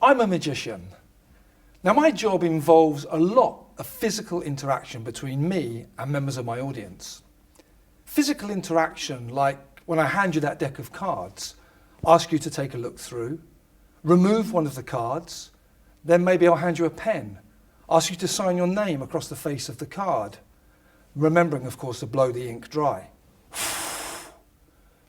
I'm a magician. Now my job involves a lot of physical interaction between me and members of my audience. Physical interaction like when I hand you that deck of cards, ask you to take a look through, remove one of the cards, then maybe I'll hand you a pen, ask you to sign your name across the face of the card, remembering of course to blow the ink dry.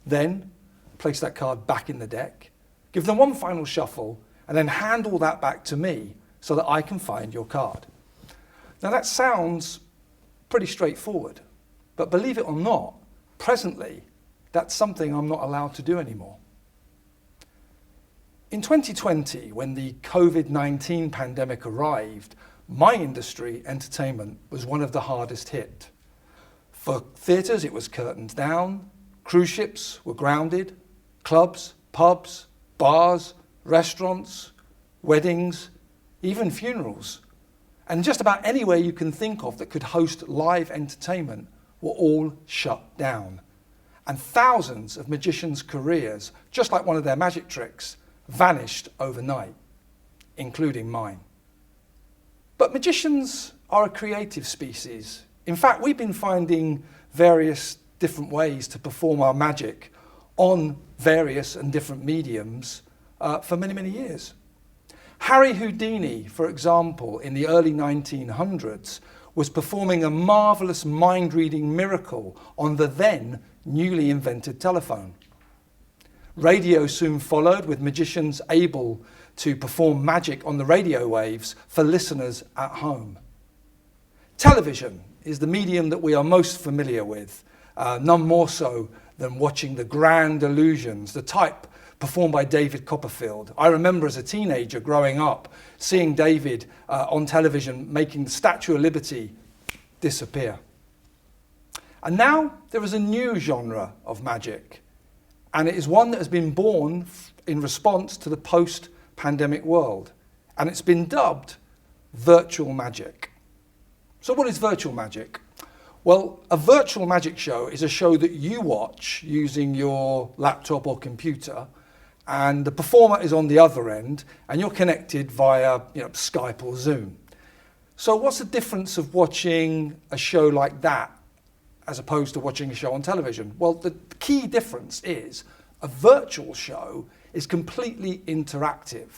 Then place that card back in the deck, give them one final shuffle, and then hand all that back to me so that I can find your card. Now that sounds pretty straightforward, but believe it or not, presently, that's something I'm not allowed to do anymore. In 2020, when the COVID-19 pandemic arrived, my industry, entertainment, was one of the hardest hit. For theatres, it was curtains down, cruise ships were grounded, clubs, pubs, bars, restaurants, weddings, even funerals, and just about anywhere you can think of that could host live entertainment were all shut down. And thousands of magicians' careers, just like one of their magic tricks, vanished overnight, including mine. But magicians are a creative species. In fact, we've been finding various different ways to perform our magic on various and different mediums for many, many years. Harry Houdini, for example, in the early 1900s, was performing a marvelous mind-reading miracle on the then newly invented telephone. Radio soon followed, with magicians able to perform magic on the radio waves for listeners at home. Television is the medium that we are most familiar with, none more so than watching the grand illusions, the type performed by David Copperfield. I remember as a teenager growing up, seeing David on television making the Statue of Liberty disappear. And now there is a new genre of magic, and it is one that has been born in response to the post-pandemic world, and it's been dubbed virtual magic. So what is virtual magic? Well, a virtual magic show is a show that you watch using your laptop or computer, and the performer is on the other end, and you're connected via Skype or Zoom. So what's the difference of watching a show like that as opposed to watching a show on television? Well, the key difference is a virtual show is completely interactive.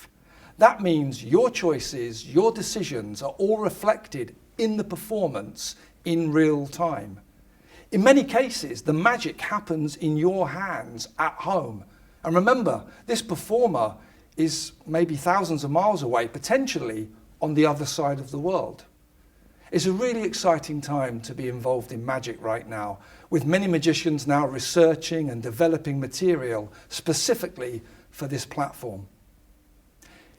That means your choices, your decisions are all reflected in the performance in real time. In many cases, the magic happens in your hands at home. And remember, this performer is maybe thousands of miles away, potentially on the other side of the world. It's a really exciting time to be involved in magic right now, with many magicians now researching and developing material specifically for this platform.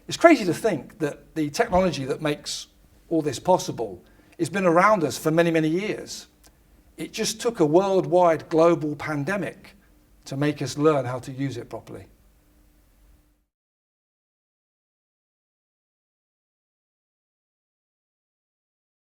It's crazy to think that the technology that makes all this possible has been around us for many, many years. It just took a worldwide global pandemic to make us learn how to use it properly.